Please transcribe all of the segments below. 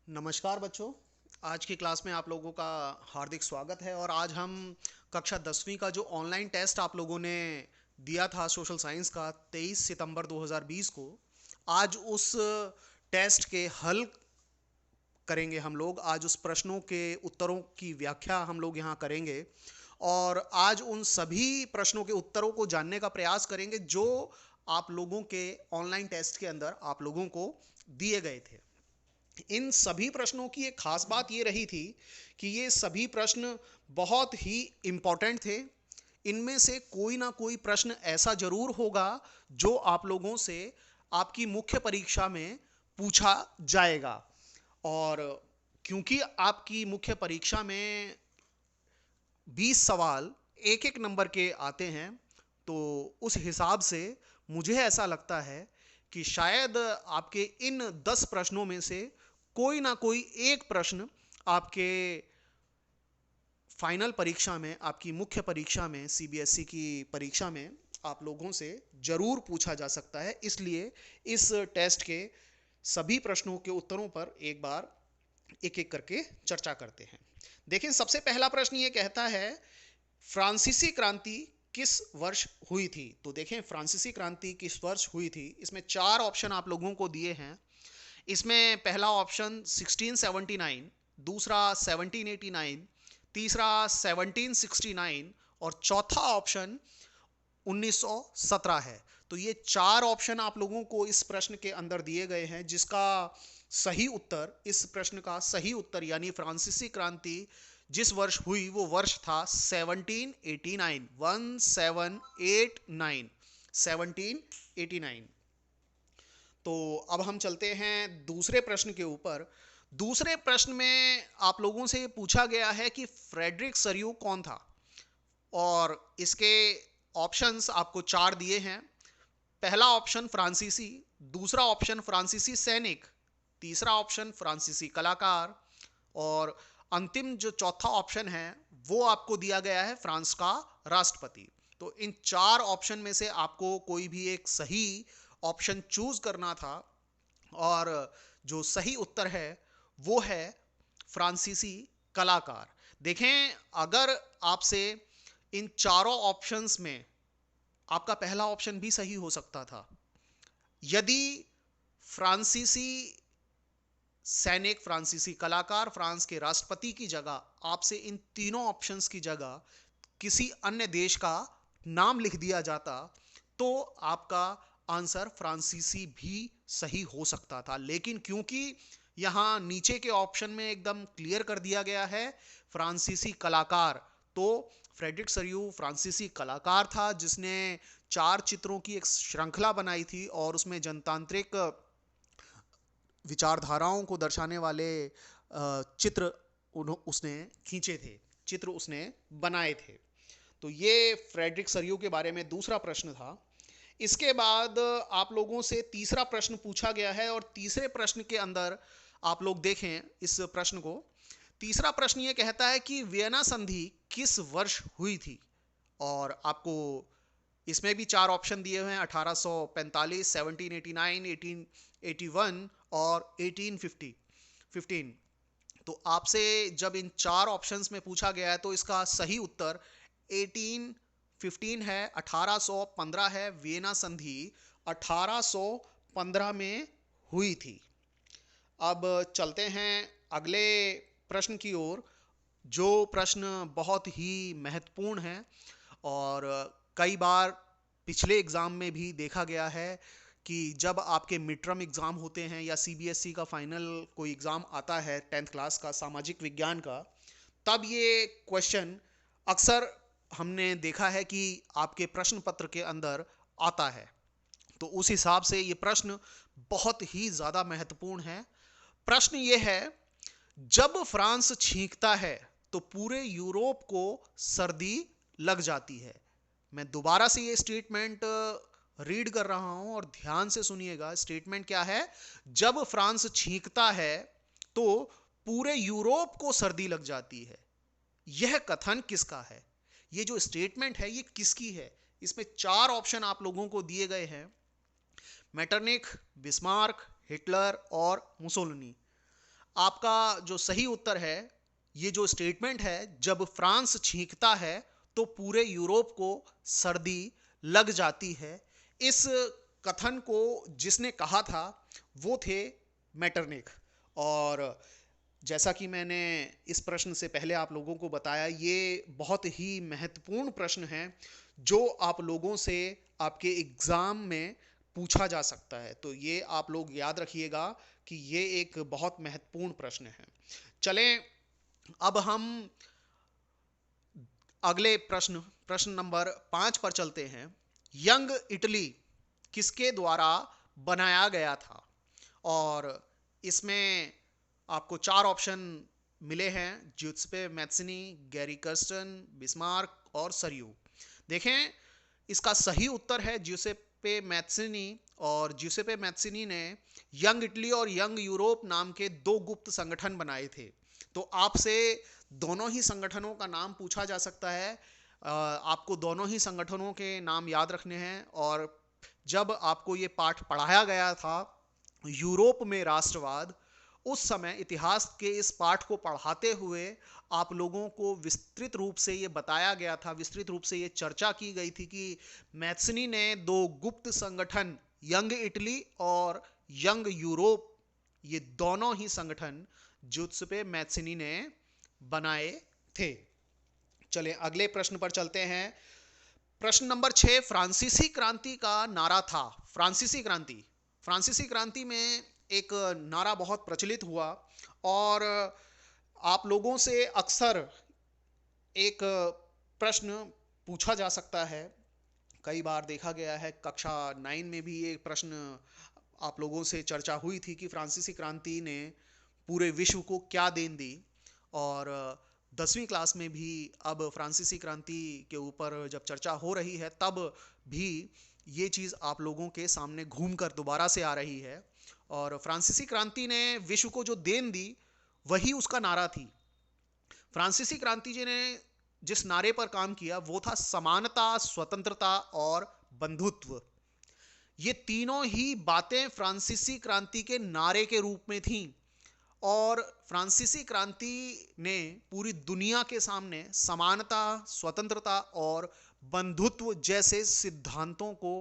नमस्कार बच्चों। आज की क्लास में आप लोगों का हार्दिक स्वागत है। और आज हम कक्षा 10वीं का जो ऑनलाइन टेस्ट आप लोगों ने दिया था सोशल साइंस का 23 सितंबर 2020 को, आज उस टेस्ट के हल करेंगे। हम लोग आज उस प्रश्नों के उत्तरों की व्याख्या हम लोग यहाँ करेंगे और आज उन सभी प्रश्नों के उत्तरों को जानने का प्रयास करेंगे जो आप लोगों के ऑनलाइन टेस्ट के अंदर आप लोगों को दिए गए थे। इन सभी प्रश्नों की एक खास बात ये रही थी कि ये सभी प्रश्न बहुत ही इम्पोर्टेंट थे। इनमें से कोई ना कोई प्रश्न ऐसा जरूर होगा जो आप लोगों से आपकी मुख्य परीक्षा में पूछा जाएगा। और क्योंकि आपकी मुख्य परीक्षा में 20 सवाल एक एक नंबर के आते हैं, तो उस हिसाब से मुझे ऐसा लगता है कि शायद आपके इन 10 प्रश्नों में से कोई ना कोई एक प्रश्न आपके फाइनल परीक्षा में, आपकी मुख्य परीक्षा में, सीबीएसई की परीक्षा में आप लोगों से जरूर पूछा जा सकता है। इसलिए इस टेस्ट के सभी प्रश्नों के उत्तरों पर एक बार एक एक करके चर्चा करते हैं। देखिए, सबसे पहला प्रश्न ये कहता है, फ्रांसीसी क्रांति किस वर्ष हुई थी? तो देखें, फ्रांसीसी क्रांति किस वर्ष हुई थी। इसमें चार ऑप्शन आप लोगों को दिए हैं। इसमें पहला ऑप्शन 1679, दूसरा 1789, तीसरा 1769 और चौथा ऑप्शन 1917 है। तो ये चार ऑप्शन आप लोगों को इस प्रश्न के अंदर दिए गए हैं, जिसका सही उत्तर, इस प्रश्न का सही उत्तर यानी फ्रांसीसी क्रांति जिस वर्ष हुई वो वर्ष था 1789, 1789, 1789। तो अब हम चलते हैं दूसरे प्रश्न के ऊपर। दूसरे प्रश्न में आप लोगों से पूछा गया है कि फ्रेडरिक सरयू कौन था, और इसके ऑप्शंस आपको चार दिए हैं। पहला ऑप्शन फ्रांसीसी, दूसरा ऑप्शन फ्रांसीसी सैनिक, तीसरा ऑप्शन फ्रांसीसी कलाकार और अंतिम जो चौथा ऑप्शन है वो आपको दिया गया है फ्रांस का राष्ट्रपति। तो इन चार ऑप्शन में से आपको कोई भी एक सही ऑप्शन चूज करना था, और जो सही उत्तर है वो है फ्रांसीसी कलाकार। देखें, अगर आपसे इन चारों ऑप्शंस में आपका पहला ऑप्शन भी सही हो सकता था, यदि फ्रांसीसी सैनिक, फ्रांसीसी कलाकार, फ्रांस के राष्ट्रपति की जगह आपसे इन तीनों ऑप्शंस की जगह किसी अन्य देश का नाम लिख दिया जाता, तो आपका आंसर फ्रांसीसी भी सही हो सकता था। लेकिन क्योंकि यहां नीचे के ऑप्शन में एकदम क्लियर कर दिया गया है फ्रांसीसी कलाकार, तो फ्रेडरिक सरयू फ्रांसीसी कलाकार था जिसने चार चित्रों की एक श्रृंखला बनाई थी और उसमें जनतांत्रिक विचारधाराओं को दर्शाने वाले चित्र उसने खींचे थे, चित्र उसने बनाए थे। तो ये फ्रेडरिक सरयू के बारे में दूसरा प्रश्न था। इसके बाद आप लोगों से तीसरा प्रश्न पूछा गया है, और तीसरे प्रश्न के अंदर आप लोग देखें इस प्रश्न को। तीसरा प्रश्न ये कहता है कि वियना संधि किस वर्ष हुई थी, और आपको इसमें भी चार ऑप्शन दिए हुए हैं, 1845, 1789, 1881 और 1815। तो आपसे जब इन चार ऑप्शंस में पूछा गया है तो इसका सही उत्तर 1815 है, 1815 है। वियना संधि 1815 में हुई थी। अब चलते हैं अगले प्रश्न की ओर, जो प्रश्न बहुत ही महत्वपूर्ण है और कई बार पिछले एग्ज़ाम में भी देखा गया है कि जब आपके मिड टर्म एग्ज़ाम होते हैं या सीबीएसई का फाइनल कोई एग्ज़ाम आता है 10th क्लास का सामाजिक विज्ञान का, तब ये क्वेश्चन अक्सर हमने देखा है कि आपके प्रश्न पत्र के अंदर आता है। तो उस हिसाब से ये प्रश्न बहुत ही ज़्यादा महत्वपूर्ण है। प्रश्न ये है, जब फ्रांस छींकता है तो पूरे यूरोप को सर्दी लग जाती है। मैं दोबारा से ये स्टेटमेंट रीड कर रहा हूं और ध्यान से सुनिएगा। स्टेटमेंट क्या है? जब फ्रांस छींकता है तो पूरे यूरोप को सर्दी लग जाती है। यह कथन किसका है? ये जो स्टेटमेंट है ये किसकी है? इसमें चार ऑप्शन आप लोगों को दिए गए हैं, मेटरनिख, बिस्मार्क, हिटलर और मुसोलिनी। आपका जो सही उत्तर है, ये जो स्टेटमेंट है, जब फ्रांस छींकता है तो पूरे यूरोप को सर्दी लग जाती है, इस कथन को जिसने कहा था वो थे मेटरनिख। और जैसा कि मैंने इस प्रश्न से पहले आप लोगों को बताया, ये बहुत ही महत्वपूर्ण प्रश्न है जो आप लोगों से आपके एग्ज़ाम में पूछा जा सकता है। तो ये आप लोग याद रखिएगा कि ये एक बहुत महत्वपूर्ण प्रश्न है। चलें, अब हम अगले प्रश्न नंबर 5 पर चलते हैं। यंग इटली किसके द्वारा बनाया गया था? और इसमें आपको 4 ऑप्शन मिले हैं: ज्यूसेppe मैत्सनी, गैरी कर्स्टन, बिस्मार्क और सरयू। देखें, इसका सही उत्तर है ज्यूसेppe मैत्सनी। और ज्यूसेppe मैत्सनी ने यंग इटली और यंग यूरोप नाम के 2 गुप्त संगठन बनाए थे। तो आपसे दोनों ही संगठनों का नाम पूछा जा सकता है। आपको दोनों ही संगठनों के नाम याद रखने हैं। और जब आपको ये पाठ पढ़ाया गया था यूरोप में राष्ट्रवाद, उस समय इतिहास के इस पाठ को पढ़ाते हुए आप लोगों को विस्तृत रूप से ये बताया गया था, विस्तृत रूप से ये चर्चा की गई थी कि मैत्सनी ने 2 गुप्त संगठन, यंग इटली और यंग यूरोप, ये दोनों ही संगठन ज्यूसेppe मैत्सनी ने बनाए थे। चलें, अगले प्रश्न पर चलते हैं। प्रश्न नंबर 6, फ्रांसीसी क्रांति का नारा था। फ्रांसीसी क्रांति में एक नारा बहुत प्रचलित हुआ और आप लोगों से अक्सर एक प्रश्न पूछा जा सकता है। कई बार देखा गया है, कक्षा 9 में भी एक प्रश्न आप लोगों से चर्चा हुई थी कि फ्रांसीसी क्रांति ने पूरे विश्व को क्या देन दी। और 10वीं क्लास में भी अब फ्रांसीसी क्रांति के ऊपर जब चर्चा हो रही है, तब भी ये चीज़ आप लोगों के सामने घूमकर दोबारा से आ रही है। और फ्रांसीसी क्रांति ने विश्व को जो देन दी, वही उसका नारा थी। फ्रांसीसी क्रांति जी ने जिस नारे पर काम किया वो था समानता, स्वतंत्रता और बंधुत्व। ये तीनों ही बातें फ्रांसीसी क्रांति के नारे के रूप में थीं। और फ्रांसीसी क्रांति ने पूरी दुनिया के सामने समानता, स्वतंत्रता और बंधुत्व जैसे सिद्धांतों को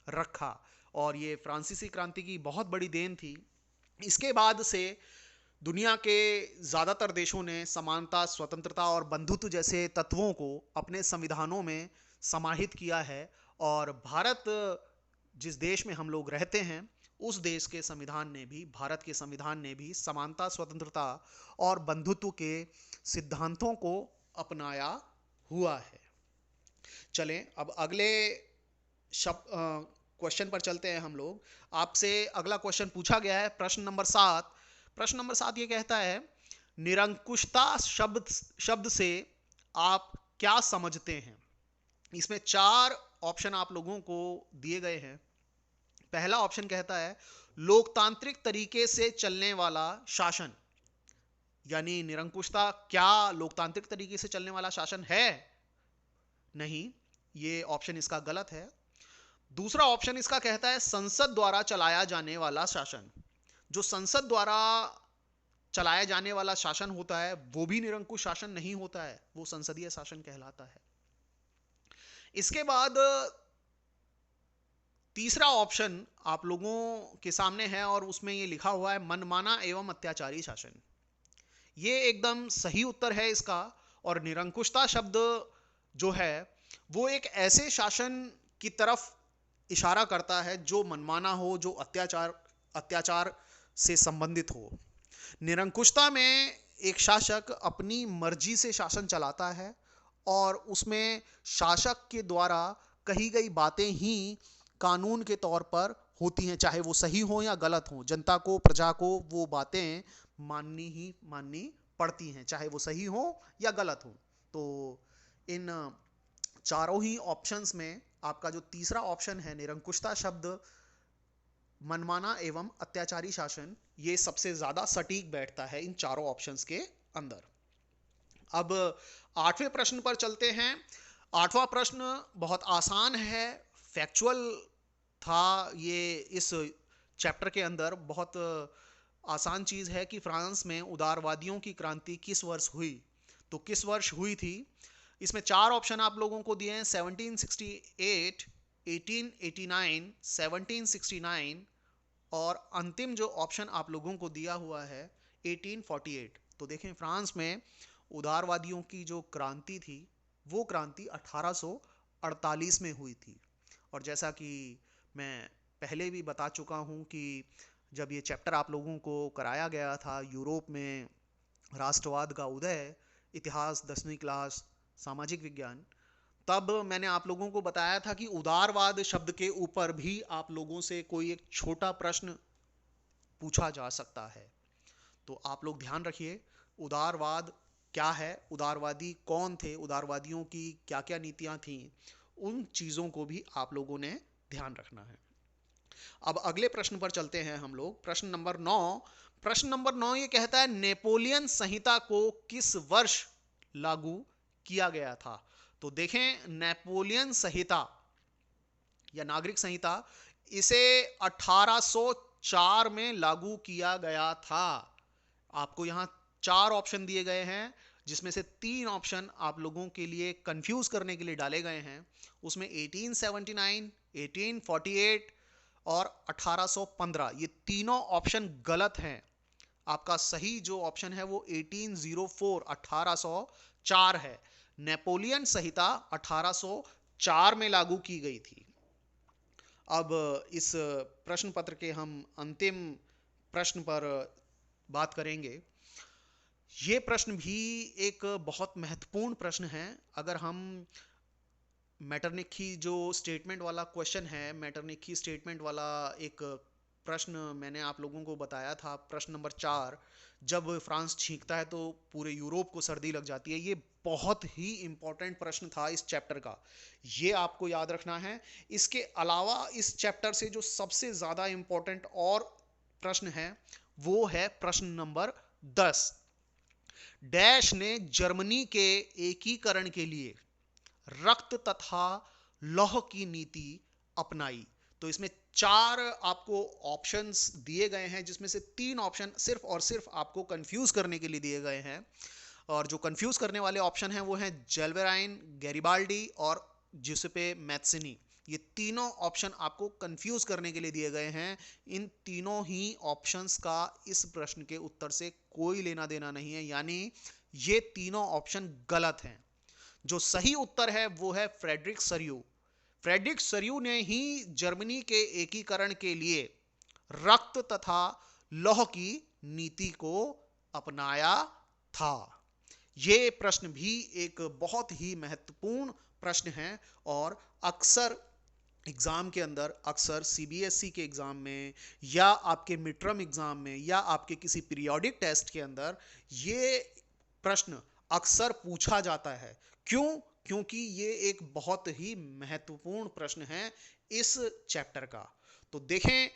रखा। और ये फ्रांसीसी क्रांति की बहुत बड़ी देन थी। इसके बाद से दुनिया के ज़्यादातर देशों ने समानता, स्वतंत्रता और बंधुत्व जैसे तत्वों को अपने संविधानों में समाहित किया है। और भारत, जिस देश में हम लोग रहते हैं, उस देश के संविधान ने भी, भारत के संविधान ने भी समानता, स्वतंत्रता और बंधुत्व के सिद्धांतों को अपनाया हुआ है। चलें, अब अगले क्वेश्चन पर चलते हैं हम लोग। आपसे अगला क्वेश्चन पूछा गया है, प्रश्न नंबर 7। प्रश्न नंबर 7 ये कहता है, निरंकुशता शब्द से आप क्या समझते हैं? इसमें 4 ऑप्शन आप लोगों को दिए गए हैं। पहला ऑप्शन कहता है लोकतांत्रिक तरीके से चलने वाला शासन। यानी निरंकुशता क्या लोकतांत्रिक तरीके से चलने वाला शासन है? नहीं, ये ऑप्शन इसका गलत है। दूसरा ऑप्शन इसका कहता है संसद द्वारा चलाया जाने वाला शासन। जो संसद द्वारा चलाया जाने वाला शासन होता है वो भी निरंकुश शासन नहीं होता है, वो संसदीय शासन कहलाता है। इसके बाद तीसरा ऑप्शन आप लोगों के सामने है और उसमें ये लिखा हुआ है मनमाना एवं अत्याचारी शासन। ये एकदम सही उत्तर है इसका। और निरंकुशता शब्द जो है वो एक ऐसे शासन की तरफ इशारा करता है जो मनमाना हो, जो अत्याचार से संबंधित हो। निरंकुशता में एक शासक अपनी मर्जी से शासन चलाता है और उसमें शासक के द्वारा कही गई बातें ही कानून के तौर पर होती हैं, चाहे वो सही हो या गलत हो। जनता को, प्रजा को वो बातें माननी पड़ती हैं, चाहे वो सही हो या गलत हो। तो इन चारों ही ऑप्शंस में आपका जो तीसरा ऑप्शन है, निरंकुशता शब्द, मनमाना एवं अत्याचारी शासन, ये सबसे ज्यादा सटीक बैठता है इन चारों ऑप्शंस के अंदर। अब 8वें प्रश्न पर चलते हैं। 8वां प्रश्न बहुत आसान है, फैक्चुअल था। ये इस चैप्टर के अंदर बहुत आसान चीज है कि फ्रांस में उदारवादियों की क्रांति किस वर्ष हुई, तो किस वर्ष हुई थी। इसमें चार ऑप्शन आप लोगों को दिए हैं, 1768, 1889, 1769 और अंतिम जो ऑप्शन आप लोगों को दिया हुआ है 1848। तो देखें, फ्रांस में उदारवादियों की जो क्रांति थी वो क्रांति 1848 में हुई थी। और जैसा कि मैं पहले भी बता चुका हूँ कि जब ये चैप्टर आप लोगों को कराया गया था, यूरोप में राष्ट्रवाद का उदय, इतिहास 10वीं क्लास सामाजिक विज्ञान, तब मैंने आप लोगों को बताया था कि उदारवाद शब्द के ऊपर भी आप लोगों से कोई एक छोटा प्रश्न पूछा जा सकता है। तो आप लोग ध्यान रखिए, उदारवाद क्या है, उदारवादी कौन थे, उदारवादियों की क्या क्या नीतियां थीं, उन चीज़ों को भी आप लोगों ने ध्यान रखना है। अब अगले प्रश्न पर चलते हैं हम लोग, प्रश्न नंबर 9। प्रश्न नंबर 9 ये कहता है, नेपोलियन संहिता को किस वर्ष लागू किया गया था। तो देखें, नेपोलियन संहिता या नागरिक संहिता, इसे 1804 में लागू किया गया था। आपको यहां चार ऑप्शन दिए गए हैं, जिसमें से तीन ऑप्शन आप लोगों के लिए कंफ्यूज करने के लिए डाले गए हैं। उसमें 1879, 1848 और 1815, ये तीनों ऑप्शन गलत हैं। आपका सही जो ऑप्शन है वो 1804, 1804 है। नेपोलियन संहिता 1804 में लागू की गई थी। अब इस प्रश्न पत्र के हम अंतिम प्रश्न पर बात करेंगे। ये प्रश्न भी एक बहुत महत्वपूर्ण प्रश्न है। अगर हम मैटरनिखी जो स्टेटमेंट वाला क्वेश्चन है, मैटरनिखी स्टेटमेंट वाला एक प्रश्न मैंने आप लोगों को बताया था, प्रश्न नंबर 4, जब फ्रांस छींकता है तो पूरे यूरोप को सर्दी लग जाती है, ये बहुत ही इंपॉर्टेंट प्रश्न था इस चैप्टर का, ये आपको याद रखना है। इसके अलावा इस चैप्टर से जो सबसे ज़्यादा इंपॉर्टेंट और प्रश्न है वो है प्रश्न नंबर 10। डैश ने जर्मनी के एकीकरण के लिए रक्त तथा लौह की नीति अपनाई। तो इसमें चार आपको ऑप्शंस दिए गए हैं, जिसमें से तीन ऑप्शन सिर्फ और सिर्फ आपको कंफ्यूज करने के लिए दिए गए हैं। और जो कंफ्यूज करने वाले ऑप्शन हैं वो हैं जेल्वेराइन, गैरिबाल्डी और जुसेपे मैत्सिनी। ये तीनों ऑप्शन आपको कंफ्यूज करने के लिए दिए गए हैं। इन तीनों ही ऑप्शंस का इस प्रश्न के उत्तर से कोई लेना देना नहीं है, यानी ये तीनों ऑप्शन गलत हैं। जो सही उत्तर है वो है फ्रेडरिक सरयू। फ्रेडरिक सरयू ने ही जर्मनी के एकीकरण के लिए रक्त तथा लौह की नीति को अपनाया था। ये प्रश्न भी एक बहुत ही महत्वपूर्ण प्रश्न है और अक्सर एग्जाम के अंदर, अक्सर सीबीएसई के एग्जाम में या आपके मिड टर्म एग्जाम में या आपके किसी पीरियोडिक टेस्ट के अंदर ये प्रश्न अक्सर पूछा जाता है। क्यों? क्योंकि ये एक बहुत ही महत्वपूर्ण प्रश्न है इस चैप्टर का। तो देखें,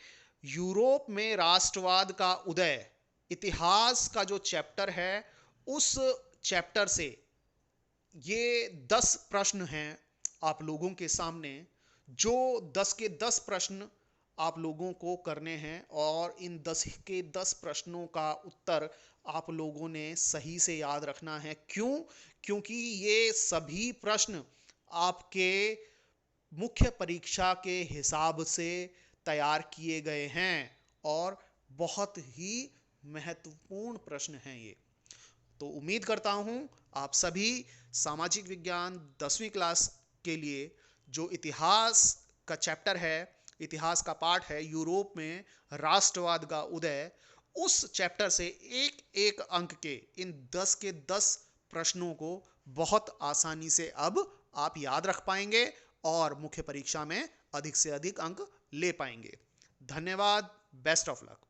यूरोप में राष्ट्रवाद का उदय, इतिहास का जो चैप्टर है, उस चैप्टर से ये 10 प्रश्न हैं आप लोगों के सामने, जो 10 के 10 प्रश्न आप लोगों को करने हैं और इन 10 के 10 प्रश्नों का उत्तर आप लोगों ने सही से याद रखना है। क्यों? क्योंकि ये सभी प्रश्न आपके मुख्य परीक्षा के हिसाब से तैयार किए गए हैं और बहुत ही महत्वपूर्ण प्रश्न हैं ये। तो उम्मीद करता हूं आप सभी सामाजिक विज्ञान 10वीं क्लास के लिए जो इतिहास का चैप्टर है, इतिहास का पाठ है यूरोप में राष्ट्रवाद का उदय, उस चैप्टर से एक एक अंक के इन 10 के 10 प्रश्नों को बहुत आसानी से अब आप याद रख पाएंगे और मुख्य परीक्षा में अधिक से अधिक अंक ले पाएंगे। धन्यवाद। Best of luck.